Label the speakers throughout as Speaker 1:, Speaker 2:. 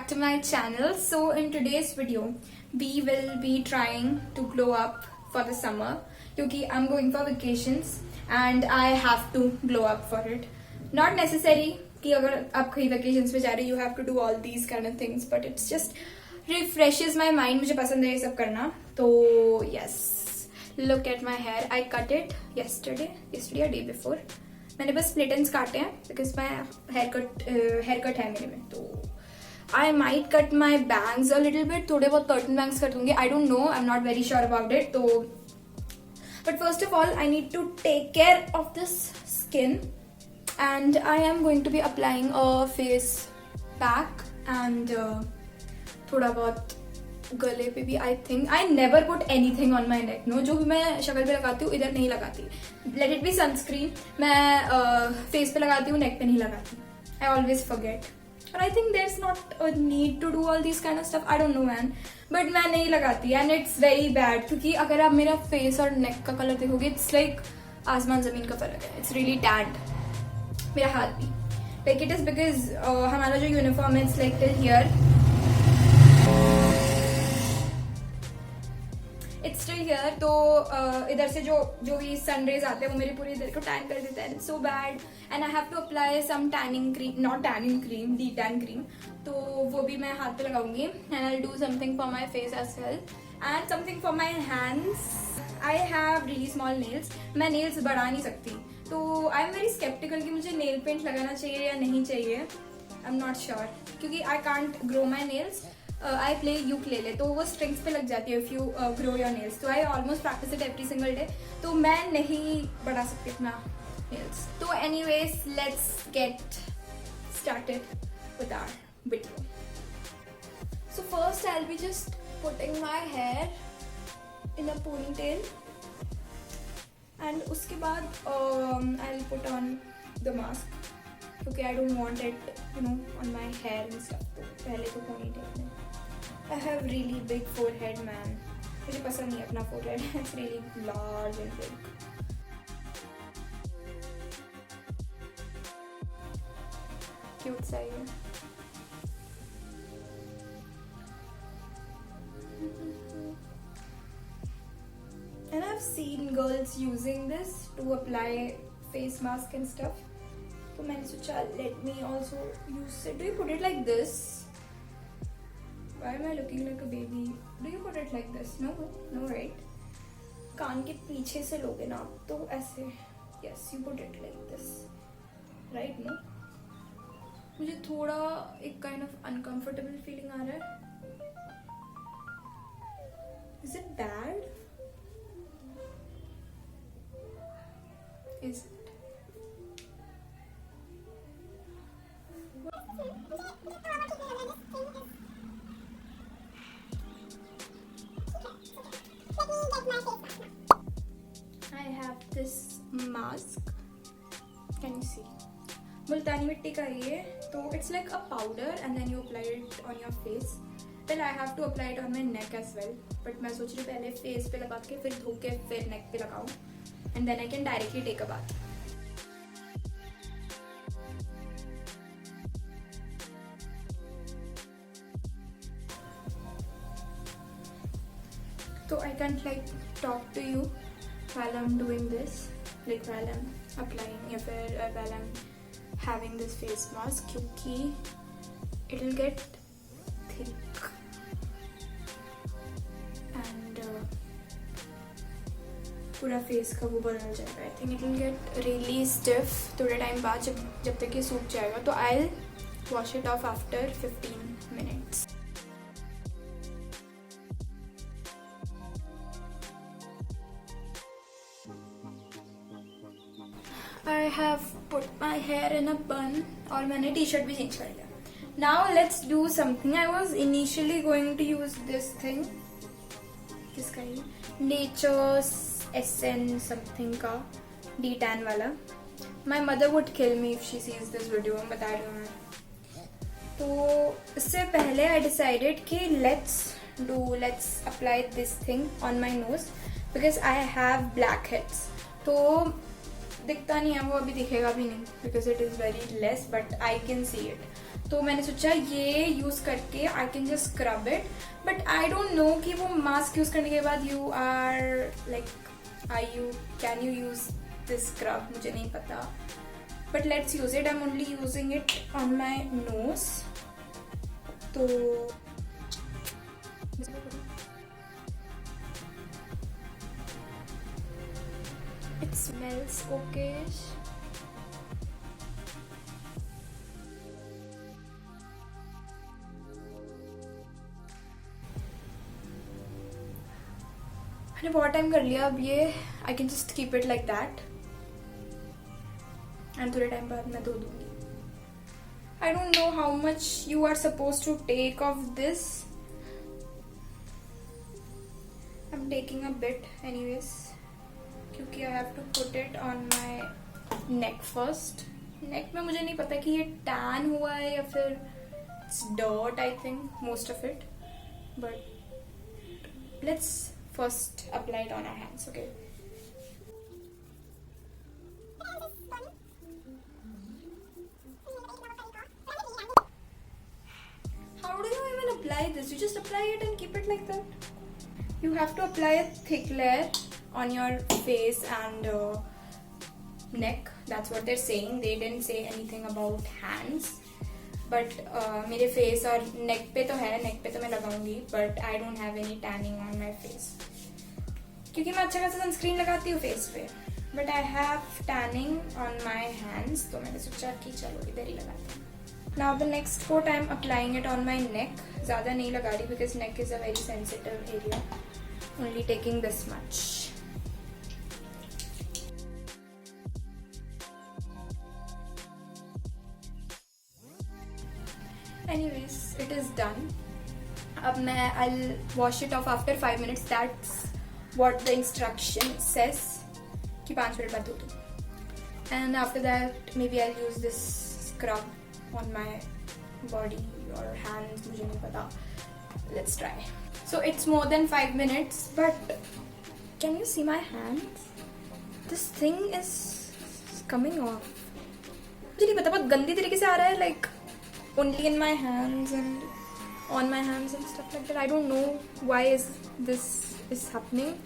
Speaker 1: to my channel. So in today's video we will be trying to glow up for the summer क्योंकि I'm going for vacations and I have to glow up for it. Not necessary कि अगर आप कहीं vacations पे जा रहे you have to do all these kind of things, but it's just refreshes my mind. मुझे पसंद है ये सब करना. तो yes, look at my hair. I cut it yesterday or day before. मैंने बस split ends काटे हैं because my haircut है मेरे में. तो I might cut my bangs a little bit. थोड़े बहुत curtain bangs कर दूंगी. I don't know. I'm not very sure about it. तो but first of all, I need to take care of this skin, and I am going to be applying a face pack and थोड़ा बहुत गले पे भी. I think I never put anything on my neck. No, जो भी मैं शक्ल पे लगाती हूँ इधर नहीं लगाती. Let it be sunscreen. मैं face पे लगाती हूँ, neck पे नहीं लगाती. I always forget. But I think there's not a need to do all these kind of stuff. I don't know man. But मैं नहीं लगाती and it's very bad क्योंकि अगर आप मेरा face और neck का कलर देखोगे it's like आसमान ज़मीन का फर्क है. It's really tanned. मेरा हाथ भी. Like it is because हमारा जो uniform है it's like till here. It's still here. तो इधर से जो भी सन रेज आते हैं वो मेरे पूरे इधर को टैन कर देते हैं. So bad. And I have to apply some tanning cream, not tanning cream, de-tan cream. तो वो भी मैं हाथ पे लगाऊंगी. And I'll do something for my face as well. And something for my hands. I have really small nails. मैं nails बढ़ा नहीं सकती. तो I am very skeptical कि मुझे nail paint लगाना चाहिए या नहीं चाहिए. I'm not sure. क्योंकि I can't grow my nails. I play ukulele तो वो strings पे लग जाती है if you grow your nails. तो I almost practice it every single day. तो मैं नहीं बढ़ा सकती अपना nails. तो anyways, let's get started with our video. So first I'll be just putting my hair in a ponytail. And उसके बाद I'll put on the mask. क्योंकि I don't want it, on my hair and stuff. तो पहले तो ponytail में. I have really big forehead, man. मुझे पसंद नहीं अपना forehead. It's really large and big. Cute सा है. And I've seen girls using this to apply face mask and stuff. So मैंने सोचा let me also use it. Do you put it like this? Why am I looking like a baby? Do you put it like this? No, right? कान के पीछे से लोगे ना आप तो ऐसे. Yes, you put it like this, right? No? मुझे थोड़ा एक kind of uncomfortable feeling आ रहा है. Is it bad? Is it? I have this mask. Can you see? मुल्तानी मिट्टी का ये. तो it's like a powder and then you apply it on your face. Well, I have to apply it on my neck as well. But मैं सोच रही हूँ पहले face पे लगा के फिर धो के फिर neck पे लगाऊँ. And then I can directly take a bath. So I can't talk to you while I'm doing this, while I'm applying या फिर while I'm having this face mask क्योंकि it'll get thick and पूरा face का वो बदल जाएगा. I think it'll get really stiff थोड़े time बाद जब तक ये सूख जाएगा. तो I'll wash it off after 15 minutes. I have put my hair in a bun और मैंने t-shirt भी change कर लिया. Now let's do something. I was initially going to use this thing. किसका ये? Nature's Essence something का D-tan वाला. My mother would kill me if she sees this video. मैं बता रही हूँ मैं. तो इससे पहले I decided कि let's apply this thing on my nose because I have blackheads. तो दिखता नहीं है वो, अभी दिखेगा भी नहीं because it is very less but I can see it. तो मैंने सोचा ये यूज करके I can just scrub it, but I don't know कि वो मास्क यूज करने के बाद you are like can you use this scrub, मुझे नहीं पता, but let's use it. I am only using it on my nose. तो it smells okayish. मैंने बहुत टाइम कर लिया. अब ये I can just keep it like that and थोड़े टाइम बाद मैं धो दूंगी. I don't know how much you are suppose to take off this. I am taking a bit anyways, क्योंकि I have to put it on my neck first. Neck में मुझे नहीं पता कि ये टैन हुआ है या फिर it's dirt. I think most of it, but let's first apply it on our hands. Okay, how do you even apply this? You just apply it and keep it like that. You have to apply a thick layer on your face and neck. That's what they're saying. They didn't say anything about hands. But मेरे face और neck पे तो है, neck पे तो मैं लगाऊंगी. But I don't have any tanning on my face. क्योंकि मैं अच्छा खासा सनस्क्रीन लगाती हूँ face पे. But I have tanning on my hands. तो मैंने सोचा कि चलो इधर ही लगाते हैं. Now the next coat I am applying it on my neck. ज़्यादा नहीं लगा रही because neck is a very sensitive area. Only taking this much. Anyways, it is done. अब मैं I'll wash it off after 5 minutes. That's what the instruction says. कि 5 minute बाद धो दूँ. And after that, maybe I'll use this scrub on my body or hands. मुझे नहीं पता. Let's try. So it's more than 5 minutes, but can you see my hands? This thing is coming off. मुझे नहीं पता, बहुत गंदी तरीके से आ रहा है, like only in my hands and on my hands and stuff like that. I don't know why this is happening.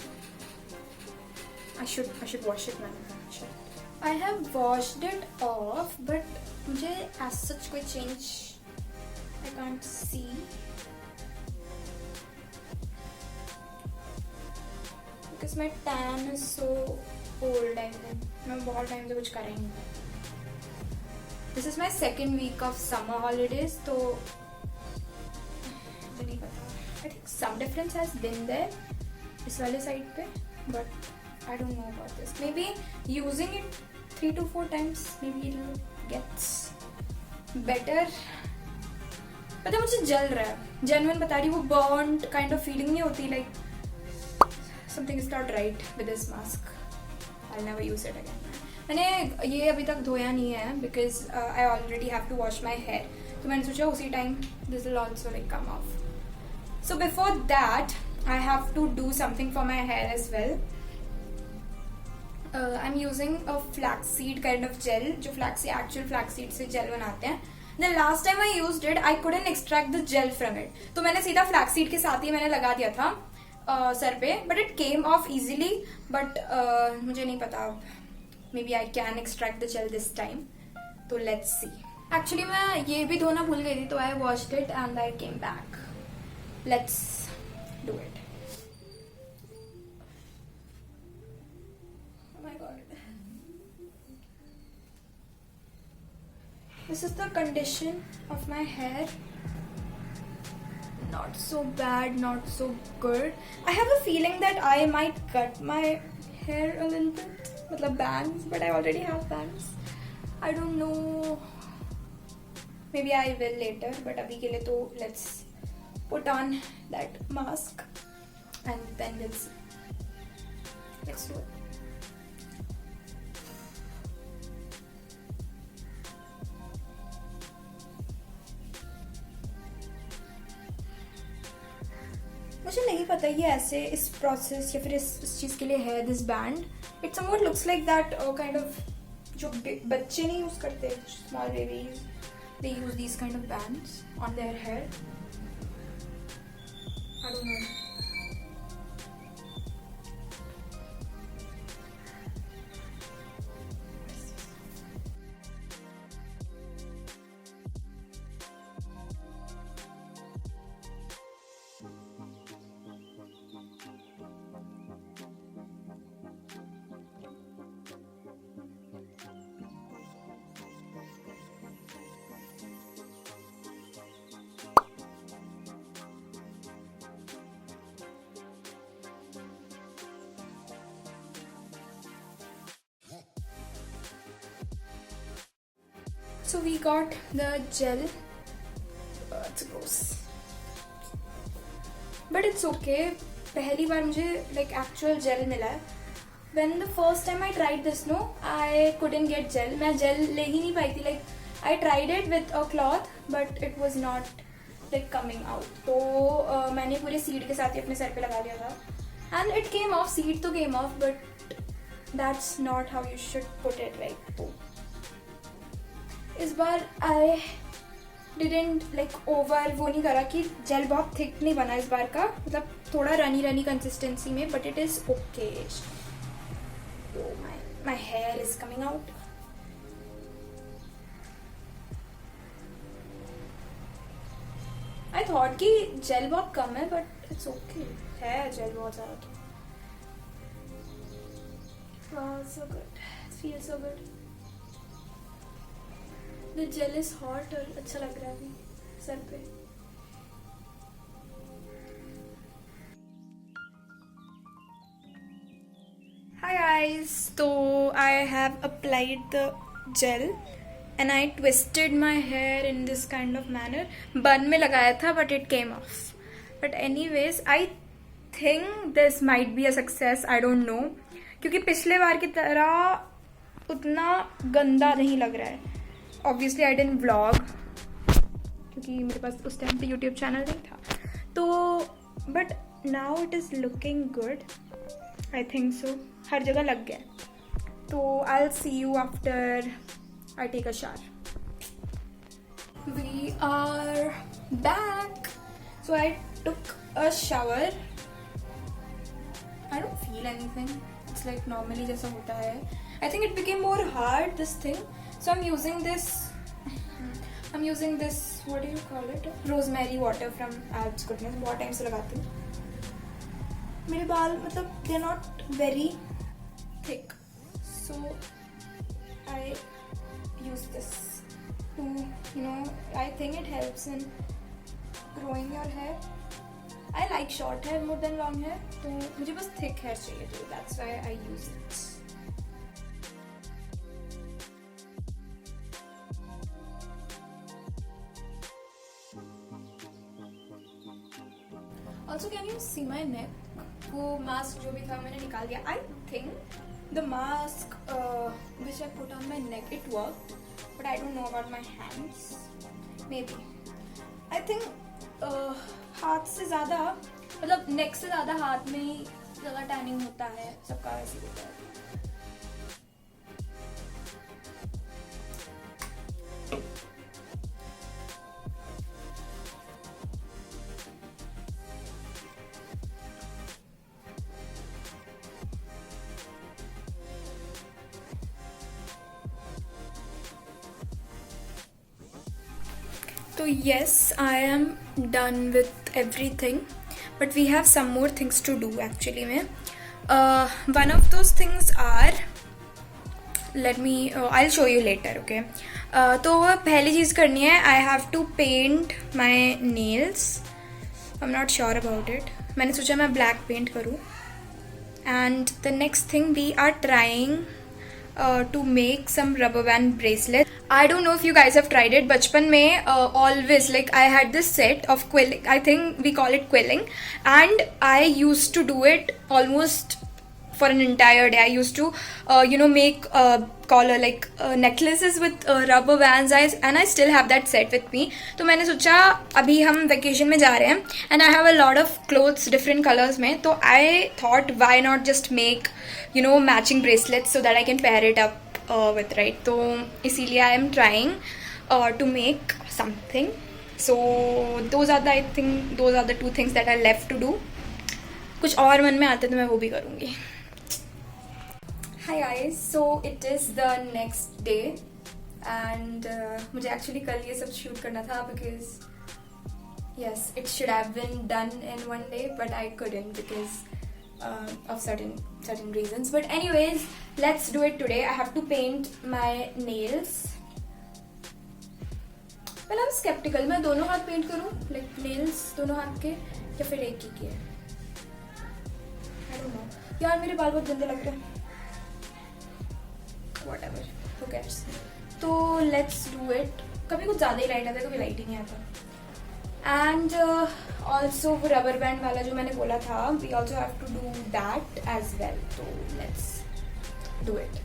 Speaker 1: I should wash it, man. I have washed it off, but मुझे as such कोई change I can't see. Because my tan is so old. I think मैं बहुत time से कुछ कर रही हूँ. This is my second week of summer holidays, तो मुझे नहीं पता. I think some difference has been there इस वाले side पे, but I don't know about this. Maybe using it 3 to 4 times, maybe it gets better. पता मुझे जल रहा है. Genuine बता रही, वो burnt kind of feeling नहीं होती, like something is not right with this mask. I'll never use it again. मैंने ये अभी तक धोया नहीं है because I already have to wash my hair. तो मैंने सोचा उसी time this will also like come off. So before that, I have to do something for my hair as well. I'm using a flaxseed kind of gel, जो actual flaxseed से gel बनाते हैं. The last time I used it, I couldn't extract the gel from it. तो मैंने सीधा flaxseed के साथ ही मैंने लगा दिया था सर पे, but it came off easily. But मुझे नहीं पता, maybe I can extract the gel this time. तो let's see. Actually मैं ये भी धोना भूल गई थी, तो I washed it and I came back. Let's do it. Oh my god. This is the condition of my hair. Not so bad, not so good. I have a feeling that I might cut my hair a little bit, मतलब bangs, but I already have bangs. I don't know. Maybe I will later, but अभी के लिए तो let's put on that mask and then we'll see. Let's do it. मुझे नहीं पता ये ऐसे इस प्रोसेस या फिर इस चीज़ के लिए है this band. It somewhat looks like that kind of जो बच्चे नहीं यूज़ करते, small babies, they use these kind of bands on their hair. I don't know. So we got the gel. It's gross, but it's okay. पहली बार मुझे like actual gel मिला है. When the first time I tried this, no, I couldn't get gel. मैं gel ले ही नहीं पाई थी. Like I tried it with a cloth, but it was not like coming out. तो मैंने पूरे seed के साथ ही अपने सर पे लगा लिया था. And it came off. Seed तो came off, but that's not how you should put it, right? तो इस बार I didn't like over वो नहीं करा कि जेल बहुत थिक नहीं बना इस बार का, मतलब थोड़ा रनी कंसिस्टेंसी में, but it is okay. Oh my hair is coming out. I thought कि जेल बहुत कम है, but it's okay. है जेल बहुत ज़्यादा तो. Wow, so good. It feels so good. The gel is hot और अच्छा लग रहा है अभी सर पे. Hi guys, so I have applied the gel and I twisted my hair in this kind of manner. Bun में लगाया था but it came off. But anyways, I think this might be a success. I don't know, क्योंकि पिछले बार की तरह उतना गंदा नहीं लग रहा है. Obviously I didn't vlog क्योंकि मेरे पास उस टाइम पे YouTube चैनल नहीं था तो, but now it is looking good. I think so. हर जगह लग गया. तो I'll see you after I take a shower. We are back. So I took a shower. I don't feel anything. It's like normally जैसा होता है. I think it became more hard, this thing. So I'm using this, what do you call it? Rosemary water from Alps Goodness. बहुत time से लगाती हूँ. मेरे बाल मतलब they're not very thick, so I use this to, you know, I think it helps in growing your hair. I like short hair more than long hair, तो मुझे बस thick hair चाहिए तो that's why I use it. Also, can you see my neck? वो mask जो भी था मैंने निकाल दिया. I think the mask which I put on my neck, it worked, but I don't know about my hands. Maybe. I think हाथ से ज़्यादा, मतलब neck से ज़्यादा हाथ में ही ज़्यादा tanning होता है. सबका वैसे होता है. So yes, I am done with everything, but we have some more things to do actually. One of those things are, I'll show you later, okay? तो पहली चीज़ करनी है, I have to paint my nails. I'm not sure about it. मैंने सोचा मैं black paint करूँ. And the next thing, we are trying to make some rubber band bracelets. I don't know if you guys have tried it. बचपन में always like I had this set of quilling. I think we call it quilling, and I used to do it almost for an entire day. I used to make collar like necklaces with rubber bands, and I still have that set with me. तो मैंने सोचा अभी हम vacation में जा रहे हैं and I have a lot of clothes different colors में, तो I thought why not just make matching bracelets so that I can pair it up with, right? तो इसीलिए I am trying. to make something. So those are the, I think those are the two things that are left to do. कुछ और मन में आते तो मैं वो भी करूँगी. Hi guys, so it is the next day and मुझे actually कल ये सब shoot करना था because yes, it should have been done in one day but I couldn't because of certain reasons. But anyways, let's do it today. I have to paint my nails. Well, I'm skeptical. मैं दोनों हाथ paint करूँ, like nails दोनों हाथ के या फिर एक ही के? I don't know. यार मेरे बाल बहुत गंदे लग रहे हैं. Whatever, who cares? तो let's do it. कभी कुछ ज़्यादा ही लाइट आता है, कभी लाइट ही नहीं आता. And also वो rubber band वाला जो मैंने बोला था, we also have to do that as well. So let's do it.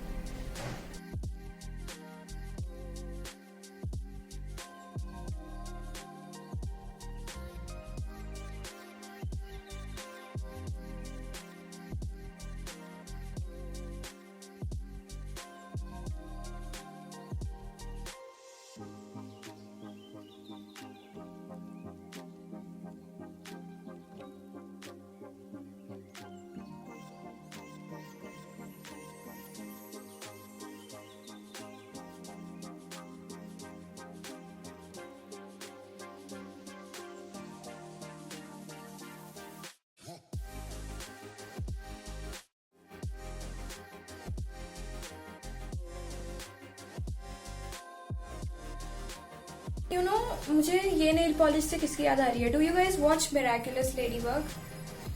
Speaker 1: You know, मुझे ये नेल पॉलिश से किसकी याद आ रही है? Do you guys watch Miraculous Ladybug?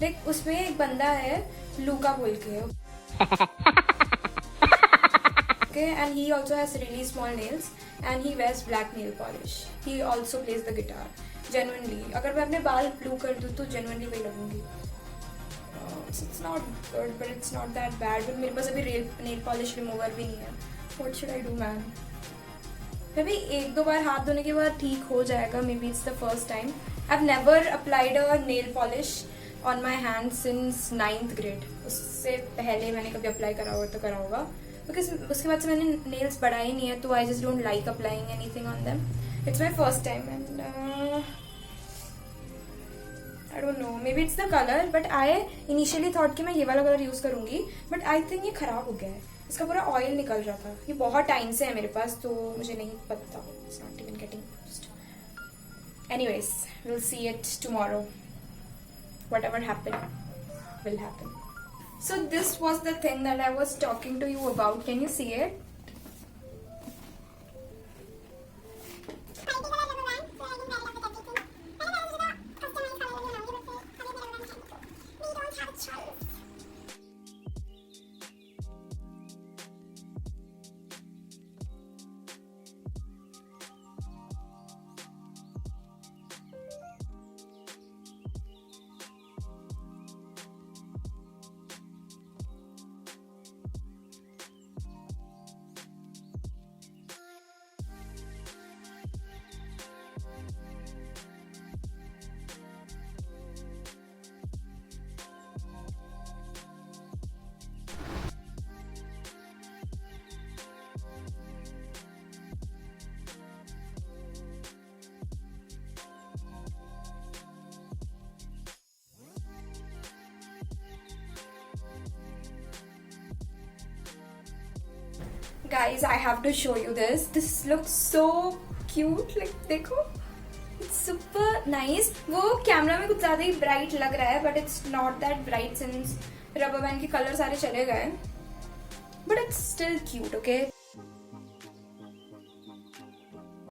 Speaker 1: Like उसमें एक बंदा है लूका बोल के. Okay, and he also has really small nails and he wears black nail polish. He also plays the guitar. Genuinely, अगर मैं अपने बाल blue कर दूँ तो genuinely वही लगूंगी. It's not good, but it's not that bad. But मेरे पास अभी nail polish remover भी नहीं है. What should I do, man? May be एक दो बार हाथ धोने के बाद ठीक हो जाएगा. May be it's the first time. I have never applied a nail polish on my hand since 9th grade. उससे पहले मैंने कभी अप्लाई करा होगा तो करा होगा बिकॉज उसके बाद से मैंने नेल्स बढ़ाए ही नहीं है तो I just don't like applying anything on them. It's my first time and I don't no, may be it's the colour but I initially thought कि मैं ये वाला कलर यूज़ करूँगी बट आई थिंक ये खराब हो गया है. इसका पूरा ऑयल निकल रहा था. ये बहुत टाइम से है मेरे पास तो मुझे नहीं पता. It's not even getting used. Anyways, will see it tomorrow. Whatever happen will happen. So this was the thing that I was talking to you about. Can you see it? Guys, I have to show you this. This looks so cute. Like देखो, it's super nice. वो camera में कुछ ज़्यादा ही bright लग रहा है, but it's not that bright since rubber band के color सारे चले गए. But it's still cute, okay?